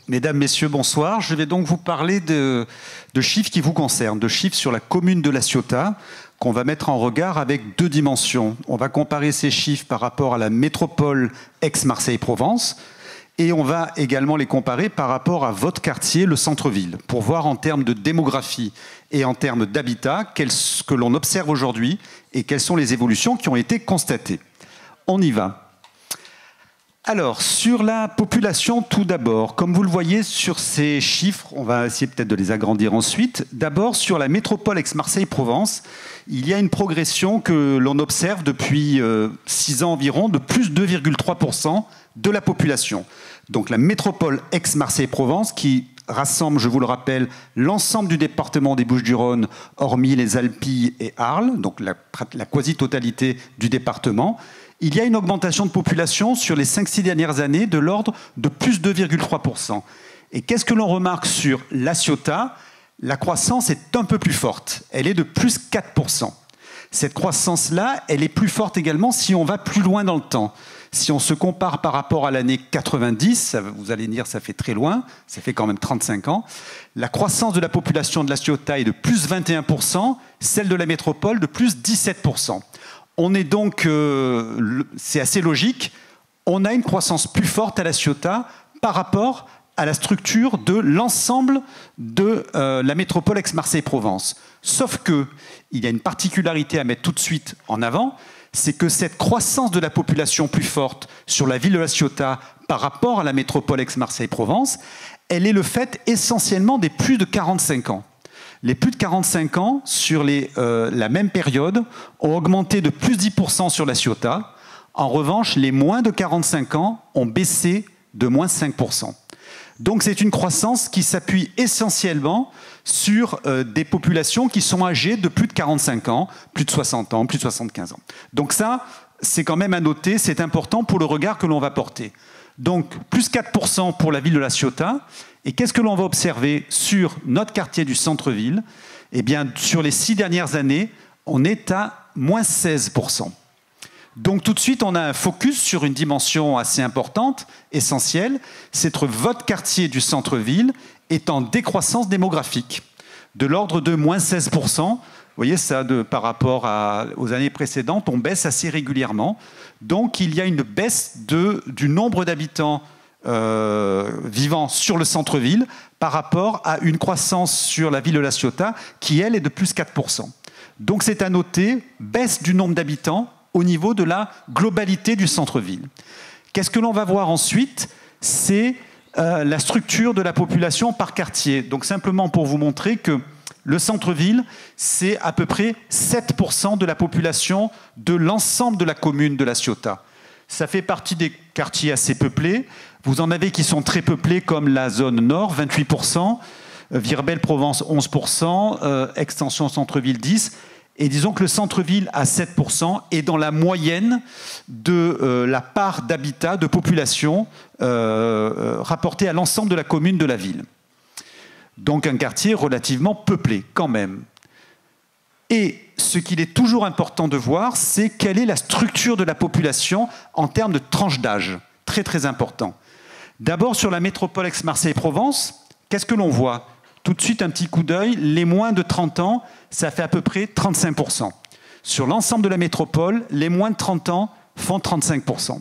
Mesdames, Messieurs, bonsoir. Je vais donc vous parler de chiffres qui vous concernent, de chiffres sur la commune de La Ciotat, qu'on va mettre en regard avec deux dimensions. On va comparer ces chiffres par rapport à la métropole Aix-Marseille-Provence, et on va également les comparer par rapport à votre quartier, le centre-ville, pour voir en termes de démographie et en termes d'habitat, ce que l'on observe aujourd'hui et quelles sont les évolutions qui ont été constatées. On y va. Alors, sur la population, tout d'abord, comme vous le voyez sur ces chiffres, on va essayer peut-être de les agrandir ensuite. D'abord, sur la métropole Aix-Marseille-Provence, il y a une progression que l'on observe depuis 6 ans environ de plus de 2,3% de la population. Donc la métropole Aix-Marseille-Provence qui rassemble, je vous le rappelle, l'ensemble du département des Bouches-du-Rhône, hormis les Alpilles et Arles, donc la quasi-totalité du département. Il y a une augmentation de population sur les 5-6 dernières années de l'ordre de plus de 2,3%. Et qu'est-ce que l'on remarque sur La Ciotat? La croissance est un peu plus forte. Elle est de plus 4%. Cette croissance-là, elle est plus forte également si on va plus loin dans le temps. Si on se compare par rapport à l'année 90, vous allez dire ça fait très loin, ça fait quand même 35 ans, la croissance de la population de La Ciotat est de plus 21%, celle de la métropole de plus 17%. On est donc, c'est assez logique, on a une croissance plus forte à La Ciotat par rapport à la structure de l'ensemble de la métropole Aix-Marseille-Provence. Sauf qu'il y a une particularité à mettre tout de suite en avant, c'est que cette croissance de la population plus forte sur la ville de La Ciotat par rapport à la métropole Aix-Marseille-Provence, elle est le fait essentiellement des plus de 45 ans. Les plus de 45 ans, sur la même période, ont augmenté de plus 10% sur La Ciotat. En revanche, les moins de 45 ans ont baissé de moins 5%. Donc c'est une croissance qui s'appuie essentiellement sur des populations qui sont âgées de plus de 45 ans, plus de 60 ans, plus de 75 ans. Donc ça, c'est quand même à noter, c'est important pour le regard que l'on va porter. Donc plus 4% pour la ville de La Ciotat. Et qu'est-ce que l'on va observer sur notre quartier du centre-ville? Eh bien, sur les 6 dernières années, on est à moins 16%. Donc tout de suite, on a un focus sur une dimension assez importante, essentielle, c'est que votre quartier du centre-ville est en décroissance démographique, de l'ordre de moins 16%. Vous voyez ça, par rapport aux années précédentes, on baisse assez régulièrement. Donc il y a une baisse du nombre d'habitants vivant sur le centre-ville par rapport à une croissance sur la ville de La Ciotat qui, elle, est de plus 4%. Donc c'est à noter, baisse du nombre d'habitants au niveau de la globalité du centre-ville. Qu'est-ce que l'on va voir ensuite? C'est la structure de la population par quartier. Donc simplement pour vous montrer que le centre-ville, c'est à peu près 7% de la population de l'ensemble de la commune de La Ciotat. Ça fait partie des quartiers assez peuplés. Vous en avez qui sont très peuplés, comme la zone nord, 28%, Virbel-Provence, 11%, extension centre-ville, 10%. Et disons que le centre-ville à 7% est dans la moyenne de la part d'habitat, de population rapportée à l'ensemble de la commune de la ville. Donc un quartier relativement peuplé quand même. Et ce qu'il est toujours important de voir, c'est quelle est la structure de la population en termes de tranche d'âge. Très très important. D'abord sur la métropole Aix-Marseille-Provence, qu'est-ce que l'on voit? Tout de suite un petit coup d'œil, les moins de 30 ans, ça fait à peu près 35%. Sur l'ensemble de la métropole, les moins de 30 ans font 35%.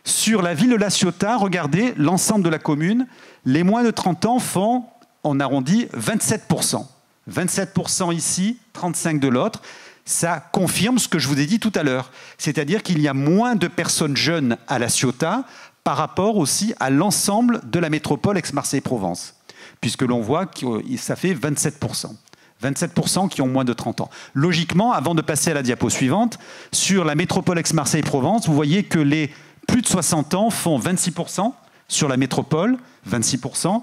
Sur la ville de La Ciotat, regardez, l'ensemble de la commune, les moins de 30 ans font, on arrondit, 27%. 27% ici, 35% de l'autre. Ça confirme ce que je vous ai dit tout à l'heure. C'est-à-dire qu'il y a moins de personnes jeunes à La Ciotat par rapport aussi à l'ensemble de la métropole Aix-Marseille-Provence. Puisque l'on voit que ça fait 27%. 27% qui ont moins de 30 ans. Logiquement, avant de passer à la diapo suivante, sur la métropole Aix-Marseille-Provence, vous voyez que les plus de 60 ans font 26% sur la métropole, 26%.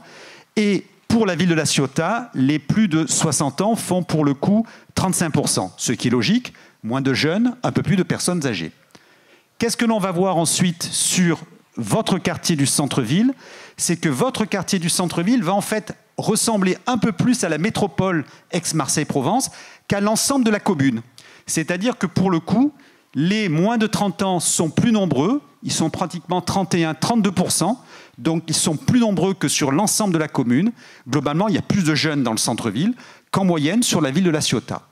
Et pour la ville de La Ciotat, les plus de 60 ans font pour le coup 35%. Ce qui est logique, moins de jeunes, un peu plus de personnes âgées. Qu'est-ce que l'on va voir ensuite sur votre quartier du centre-ville? C'est que votre quartier du centre-ville va en fait ressembler un peu plus à la métropole Aix-Marseille-Provence qu'à l'ensemble de la commune. C'est-à-dire que pour le coup, les moins de 30 ans sont plus nombreux, ils sont pratiquement 31-32%, Donc ils sont plus nombreux que sur l'ensemble de la commune. Globalement, il y a plus de jeunes dans le centre-ville qu'en moyenne sur la ville de La Ciotat.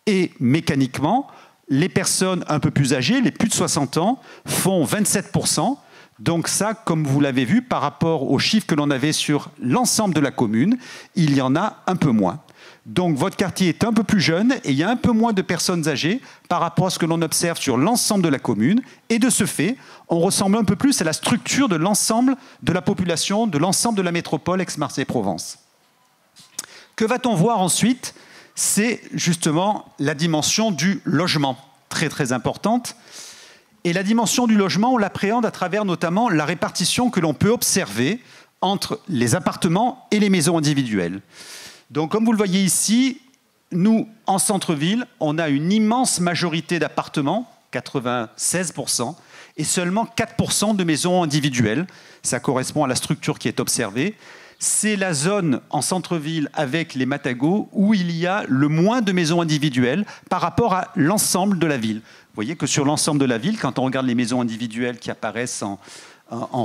Et mécaniquement, les personnes un peu plus âgées, les plus de 60 ans, font 27%. Donc ça, comme vous l'avez vu, par rapport aux chiffres que l'on avait sur l'ensemble de la commune, il y en a un peu moins. Donc votre quartier est un peu plus jeune et il y a un peu moins de personnes âgées par rapport à ce que l'on observe sur l'ensemble de la commune. Et de ce fait, on ressemble un peu plus à la structure de l'ensemble de la population, de l'ensemble de la métropole Aix-Marseille-Provence. Que va-t-on voir ensuite? C'est justement la dimension du logement, très très importante. Et la dimension du logement, on l'appréhende à travers notamment la répartition que l'on peut observer entre les appartements et les maisons individuelles. Donc, comme vous le voyez ici, nous, en centre-ville, on a une immense majorité d'appartements, 96%, et seulement 4% de maisons individuelles. Ça correspond à la structure qui est observée. C'est la zone en centre-ville avec les Matagot où il y a le moins de maisons individuelles par rapport à l'ensemble de la ville. Vous voyez que sur l'ensemble de la ville, quand on regarde les maisons individuelles qui apparaissent en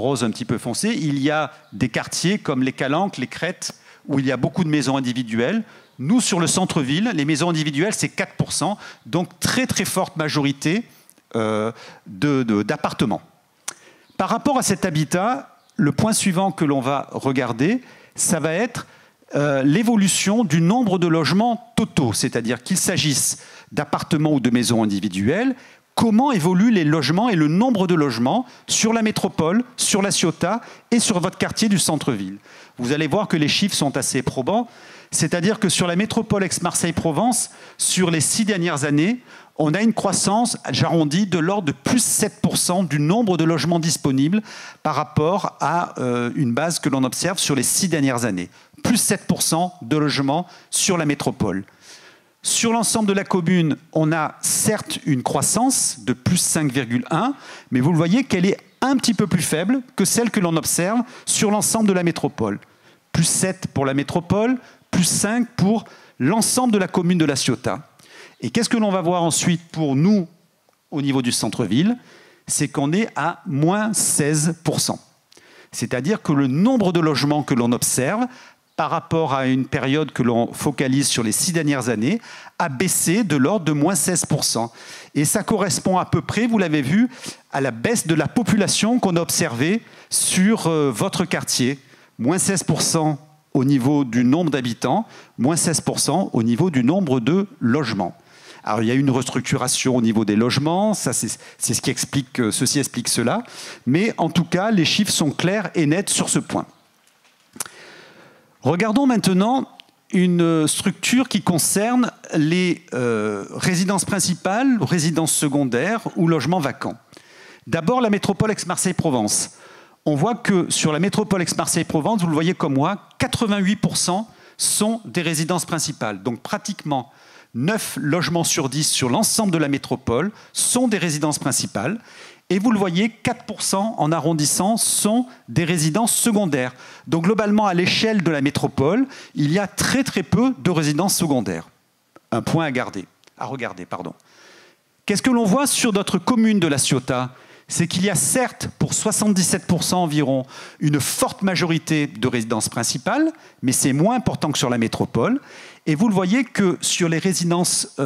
rose un petit peu foncé, il y a des quartiers comme les Calanques, les Crêtes, où il y a beaucoup de maisons individuelles. Nous, sur le centre-ville, les maisons individuelles, c'est 4%, donc très très forte majorité d'appartements. Par rapport à cet habitat, le point suivant que l'on va regarder, ça va être l'évolution du nombre de logements totaux, c'est-à-dire qu'il s'agisse d'appartements ou de maisons individuelles. Comment évoluent les logements et le nombre de logements sur la métropole, sur La Ciotat et sur votre quartier du centre-ville. Vous allez voir que les chiffres sont assez probants, c'est-à-dire que sur la métropole Aix-Marseille-Provence, sur les 6 dernières années, on a une croissance, j'arrondis, de l'ordre de plus 7% du nombre de logements disponibles par rapport à une base que l'on observe sur les 6 dernières années. Plus 7% de logements sur la métropole. Sur l'ensemble de la commune, on a certes une croissance de plus 5,1, mais vous le voyez qu'elle est un petit peu plus faible que celle que l'on observe sur l'ensemble de la métropole. Plus 7 pour la métropole, plus 5 pour l'ensemble de la commune de La Ciotat. Et qu'est-ce que l'on va voir ensuite pour nous au niveau du centre-ville? C'est qu'on est à moins 16%. C'est-à-dire que le nombre de logements que l'on observe par rapport à une période que l'on focalise sur les 6 dernières années, a baissé de l'ordre de moins 16%. Et ça correspond à peu près, vous l'avez vu, à la baisse de la population qu'on a observée sur votre quartier. Moins 16% au niveau du nombre d'habitants, moins 16% au niveau du nombre de logements. Alors, il y a une restructuration au niveau des logements, ça, c'est ce qui explique, ceci explique cela. Mais en tout cas, les chiffres sont clairs et nets sur ce point. Regardons maintenant une structure qui concerne les résidences principales, résidences secondaires ou logements vacants. D'abord, la métropole Aix-Marseille-Provence. On voit que sur la métropole Aix-Marseille-Provence, vous le voyez comme moi, 88% sont des résidences principales. Donc pratiquement 9 logements sur 10 sur l'ensemble de la métropole sont des résidences principales. Et vous le voyez, 4% en arrondissant sont des résidences secondaires. Donc globalement, à l'échelle de la métropole, il y a très très peu de résidences secondaires. Un point à regarder. Qu'est-ce que l'on voit sur notre commune de La Ciotat? C'est qu'il y a certes, pour 77% environ, une forte majorité de résidences principales, mais c'est moins important que sur la métropole. Et vous le voyez que sur les résidences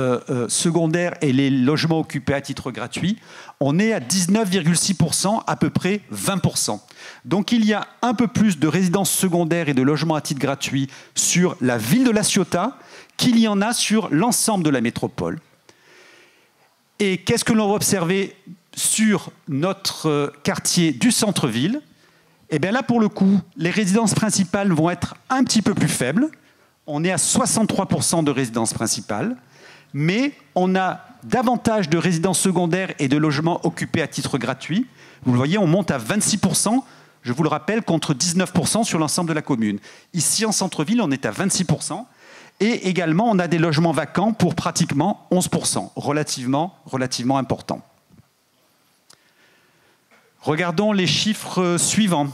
secondaires et les logements occupés à titre gratuit, on est à 19,6%, à peu près 20%. Donc il y a un peu plus de résidences secondaires et de logements à titre gratuit sur la ville de La Ciotat qu'il y en a sur l'ensemble de la métropole. Et qu'est-ce que l'on va observer sur notre quartier du centre-ville? Eh bien là, pour le coup, les résidences principales vont être un petit peu plus faibles. On est à 63% de résidences principales, mais on a davantage de résidences secondaires et de logements occupés à titre gratuit. Vous le voyez, on monte à 26%, je vous le rappelle, contre 19% sur l'ensemble de la commune. Ici, en centre-ville, on est à 26%. Et également, on a des logements vacants pour pratiquement 11%, relativement important. Regardons les chiffres suivants.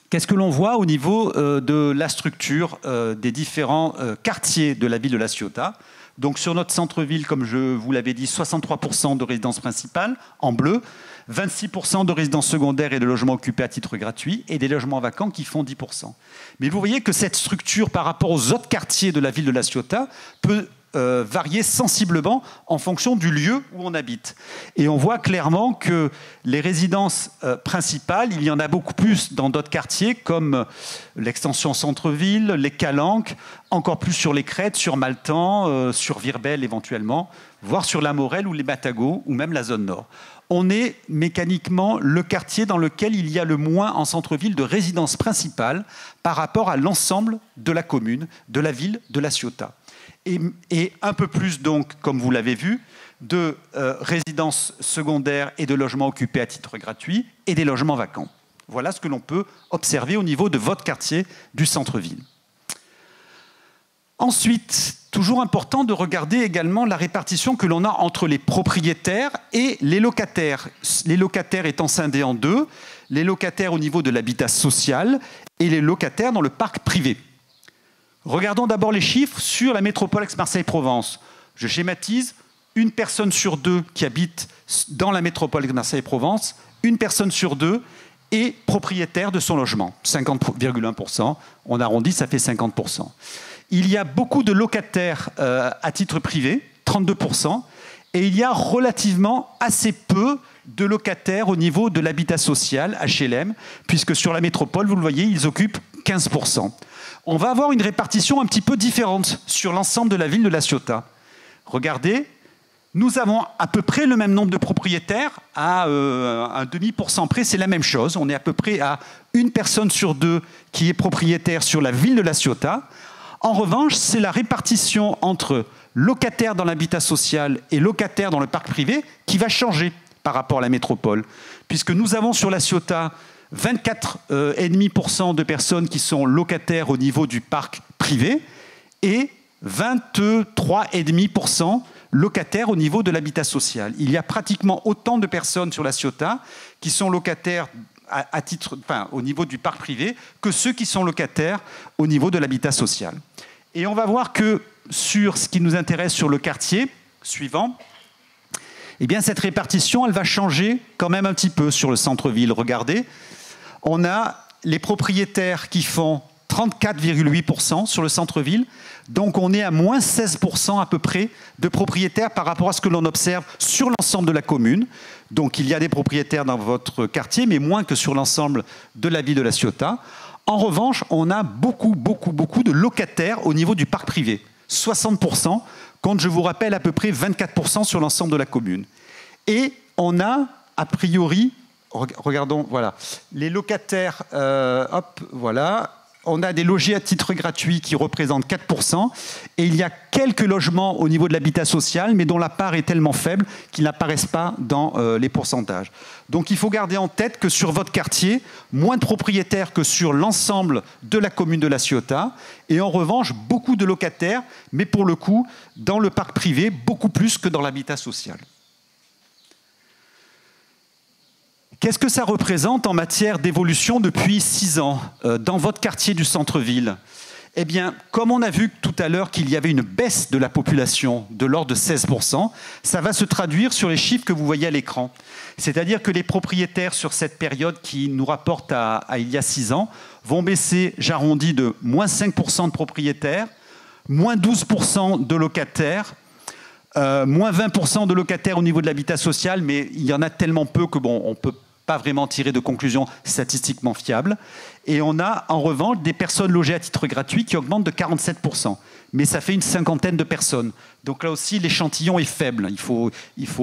Qu'est-ce que l'on voit au niveau de la structure des différents quartiers de la ville de La Ciotat? Donc sur notre centre-ville, comme je vous l'avais dit, 63% de résidences principales en bleu, 26% de résidences secondaires et de logements occupés à titre gratuit et des logements vacants qui font 10%. Mais vous voyez que cette structure par rapport aux autres quartiers de la ville de La Ciotat peut varier sensiblement en fonction du lieu où on habite. Et on voit clairement que les résidences principales, il y en a beaucoup plus dans d'autres quartiers comme l'extension centre-ville, les Calanques, encore plus sur les Crêtes, sur Maltan, sur Virbel éventuellement, voire sur la Morelle ou les Batagos ou même la zone nord. On est mécaniquement le quartier dans lequel il y a le moins en centre-ville de résidences principales par rapport à l'ensemble de la commune, de la ville de La Ciotat. Et un peu plus, donc, comme vous l'avez vu, de résidences secondaires et de logements occupés à titre gratuit et des logements vacants. Voilà ce que l'on peut observer au niveau de votre quartier du centre-ville. Ensuite, toujours important de regarder également la répartition que l'on a entre les propriétaires et les locataires. Les locataires étant scindés en deux, les locataires au niveau de l'habitat social et les locataires dans le parc privé. Regardons d'abord les chiffres sur la métropole Aix-Marseille-Provence. Je schématise, une personne sur deux qui habite dans la métropole Aix-Marseille-Provence, une personne sur deux est propriétaire de son logement. 50,1%, on arrondit, ça fait 50%. Il y a beaucoup de locataires à titre privé, 32%, et il y a relativement assez peu de locataires au niveau de l'habitat social, HLM, puisque sur la métropole, vous le voyez, ils occupent 15%. On va avoir une répartition un petit peu différente sur l'ensemble de la ville de La Ciotat. Regardez, nous avons à peu près le même nombre de propriétaires, à un demi% près, c'est la même chose. On est à peu près à une personne sur deux qui est propriétaire sur la ville de La Ciotat. En revanche, c'est la répartition entre locataires dans l'habitat social et locataires dans le parc privé qui va changer par rapport à la métropole. Puisque nous avons sur La Ciotat 24,5% de personnes qui sont locataires au niveau du parc privé et 23,5% locataires au niveau de l'habitat social. Il y a pratiquement autant de personnes sur La Ciotat qui sont locataires au niveau du parc privé que ceux qui sont locataires au niveau de l'habitat social. Et on va voir que sur ce qui nous intéresse sur le quartier suivant, eh bien cette répartition, elle va changer quand même un petit peu sur le centre-ville. Regardez, on a les propriétaires qui font 34,8% sur le centre-ville. Donc on est à moins 16% à peu près de propriétaires par rapport à ce que l'on observe sur l'ensemble de la commune. Donc il y a des propriétaires dans votre quartier, mais moins que sur l'ensemble de la ville de La Ciotat. En revanche, on a beaucoup de locataires au niveau du parc privé. 60%, contre, je vous rappelle, à peu près 24% sur l'ensemble de la commune. Et on a, a priori, regardons, voilà, les locataires, voilà. On a des logés à titre gratuit qui représentent 4%, et il y a quelques logements au niveau de l'habitat social, mais dont la part est tellement faible qu'ils n'apparaissent pas dans les pourcentages. Donc il faut garder en tête que sur votre quartier, moins de propriétaires que sur l'ensemble de la commune de La Ciotat, et en revanche, beaucoup de locataires, mais pour le coup, dans le parc privé, beaucoup plus que dans l'habitat social. Qu'est-ce que ça représente en matière d'évolution depuis 6 ans dans votre quartier du centre-ville? Eh bien, comme on a vu tout à l'heure qu'il y avait une baisse de la population de l'ordre de 16%, ça va se traduire sur les chiffres que vous voyez à l'écran. C'est-à-dire que les propriétaires sur cette période qui nous rapporte à il y a 6 ans vont baisser, j'arrondis, de moins 5% de propriétaires, moins 12% de locataires, moins 20% de locataires au niveau de l'habitat social, mais il y en a tellement peu que bon, on peut pas vraiment tirer de conclusions statistiquement fiables. Et on a en revanche des personnes logées à titre gratuit qui augmentent de 47%. Mais ça fait une cinquantaine de personnes. Donc là aussi, l'échantillon est faible. Il faut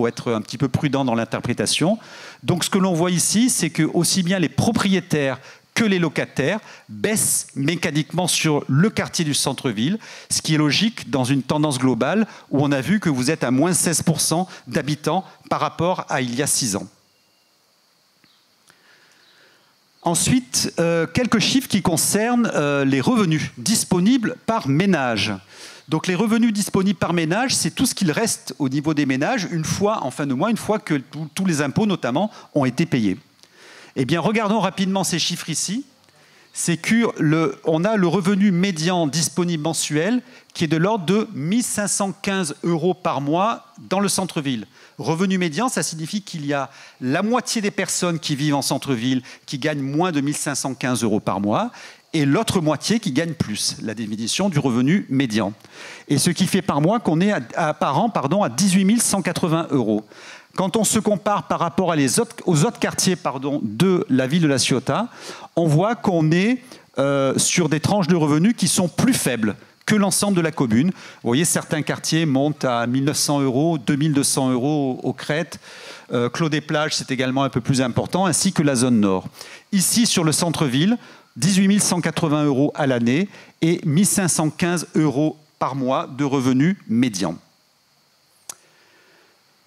être un petit peu prudent dans l'interprétation. Donc ce que l'on voit ici, c'est que aussi bien les propriétaires que les locataires baissent mécaniquement sur le quartier du centre-ville, ce qui est logique dans une tendance globale où on a vu que vous êtes à moins 16% d'habitants par rapport à il y a 6 ans. Ensuite, quelques chiffres qui concernent les revenus disponibles par ménage. Donc les revenus disponibles par ménage, c'est tout ce qu'il reste au niveau des ménages une fois, en fin de mois, une fois que tous les impôts notamment ont été payés. Eh bien, regardons rapidement ces chiffres ici. c'est qu'on a le revenu médian disponible mensuel qui est de l'ordre de 1 515 € par mois dans le centre-ville. Revenu médian, ça signifie qu'il y a la moitié des personnes qui vivent en centre-ville qui gagnent moins de 1 515 € par mois et l'autre moitié qui gagne plus, la définition du revenu médian. Et ce qui fait par mois qu'on est par an à 18 180 €. Quand on se compare par rapport aux autres quartiers de la ville de La Ciotat, on voit qu'on est sur des tranches de revenus qui sont plus faibles que l'ensemble de la commune. Vous voyez, certains quartiers montent à 1 900 €, 2 200 € aux Crêtes. Clos des Plages, c'est également un peu plus important, ainsi que la zone nord. Ici, sur le centre-ville, 18 180 € à l'année et 1 515 € par mois de revenus médians.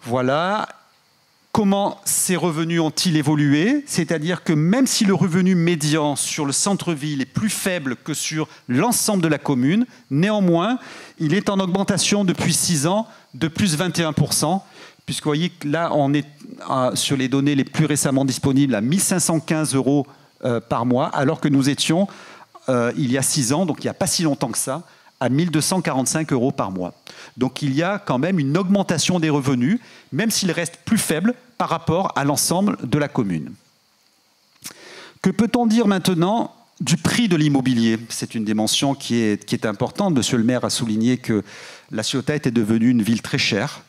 Voilà. Comment ces revenus ont-ils évolué? C'est-à-dire que même si le revenu médian sur le centre-ville est plus faible que sur l'ensemble de la commune, néanmoins, il est en augmentation depuis 6 ans de plus 21%, puisque vous voyez que là, on est sur les données les plus récemment disponibles à 1 515 € par mois, alors que nous étions, il y a 6 ans, donc il n'y a pas si longtemps que ça, à 1 245 € par mois. Donc il y a quand même une augmentation des revenus, même s'il reste plus faible par rapport à l'ensemble de la commune. Que peut-on dire maintenant du prix de l'immobilier? C'est une dimension qui est importante. Monsieur le maire a souligné que La Ciotat était devenue une ville très chère.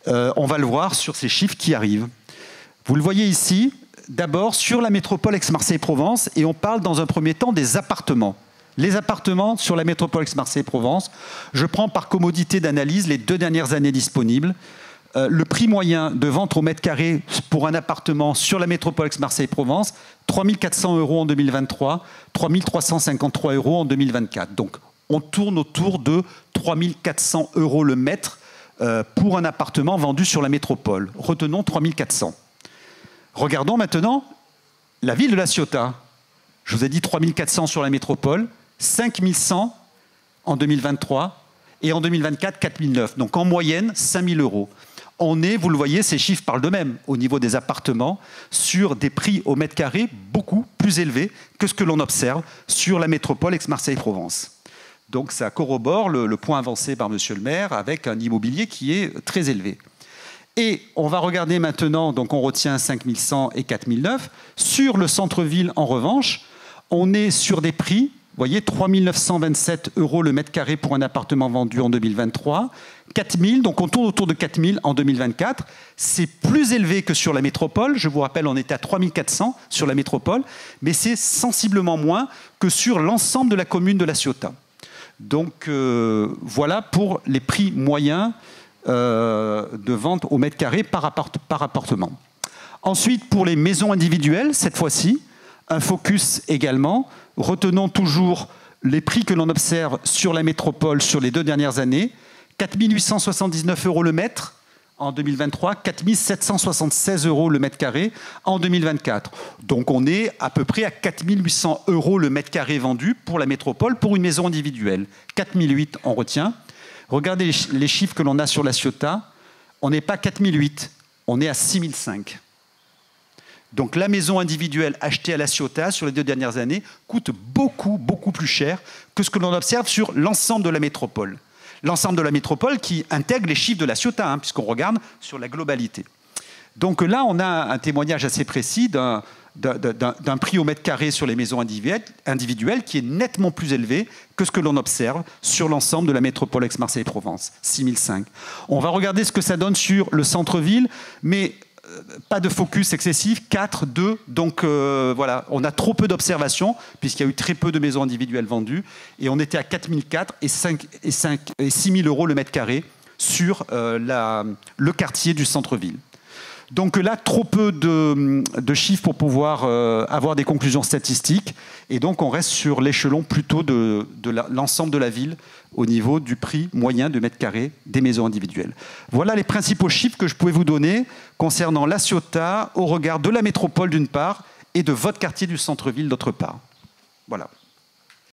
On va le voir sur ces chiffres qui arrivent. Vous le voyez ici, d'abord sur la métropole Aix-Marseille-Provence, et on parle dans un premier temps des appartements. Les appartements sur la métropole Aix-Marseille-Provence, je prends par commodité d'analyse les 2 dernières années disponibles. Le prix moyen de vente au mètre carré pour un appartement sur la métropole Aix-Marseille-Provence, 3 400 € en 2023, 3 353 € en 2024. Donc on tourne autour de 3 400 € le mètre pour un appartement vendu sur la métropole. Retenons 3 400. Regardons maintenant la ville de La Ciotat. Je vous ai dit 3 400 sur la métropole, 5 100 en 2023 et en 2024, 4 900. Donc en moyenne, 5 000 €. On est, vous le voyez, ces chiffres parlent d'eux-mêmes au niveau des appartements sur des prix au mètre carré beaucoup plus élevés que ce que l'on observe sur la métropole Aix-Marseille-Provence. Donc ça corrobore le point avancé par monsieur le maire avec un immobilier qui est très élevé. Et on va regarder maintenant, donc on retient 5 100 et 4 900. Sur le centre-ville, en revanche, on est sur des prix, vous voyez, 3 927 € le mètre carré pour un appartement vendu en 2023, 4 000, donc on tourne autour de 4 000 en 2024. C'est plus élevé que sur la métropole. Je vous rappelle, on était à 3 400 sur la métropole, mais c'est sensiblement moins que sur l'ensemble de la commune de La Ciotat. Donc voilà pour les prix moyens de vente au mètre carré par appartement. Ensuite, pour les maisons individuelles, cette fois-ci, un focus également. Retenons toujours les prix que l'on observe sur la métropole sur les 2 dernières années. 4 879 € le mètre en 2023, 4 776 € le mètre carré en 2024. Donc on est à peu près à 4 800 € le mètre carré vendu pour la métropole pour une maison individuelle. 4 800 on retient. Regardez les chiffres que l'on a sur La Ciotat. On n'est pas à 4 800, on est à 6 500. Donc la maison individuelle achetée à La Ciotat sur les 2 dernières années coûte beaucoup, beaucoup plus cher que ce que l'on observe sur l'ensemble de la métropole. L'ensemble de la métropole qui intègre les chiffres de La Ciotat, puisqu'on regarde sur la globalité. Donc là, on a un témoignage assez précis d'un prix au mètre carré sur les maisons individuelles qui est nettement plus élevé que ce que l'on observe sur l'ensemble de la métropole Aix-Marseille-Provence, 6 500. On va regarder ce que ça donne sur le centre-ville, mais pas de focus excessif, 4, 2, donc voilà, on a trop peu d'observations puisqu'il y a eu très peu de maisons individuelles vendues et on était à 4 400 et 6 000 € le mètre carré sur le quartier du centre-ville. Donc là, trop peu de chiffres pour pouvoir avoir des conclusions statistiques et donc on reste sur l'échelon plutôt de l'ensemble de la ville au niveau du prix moyen de mètre carré des maisons individuelles. Voilà les principaux chiffres que je pouvais vous donner concernant La Ciotat au regard de la métropole d'une part et de votre quartier du centre-ville d'autre part. Voilà.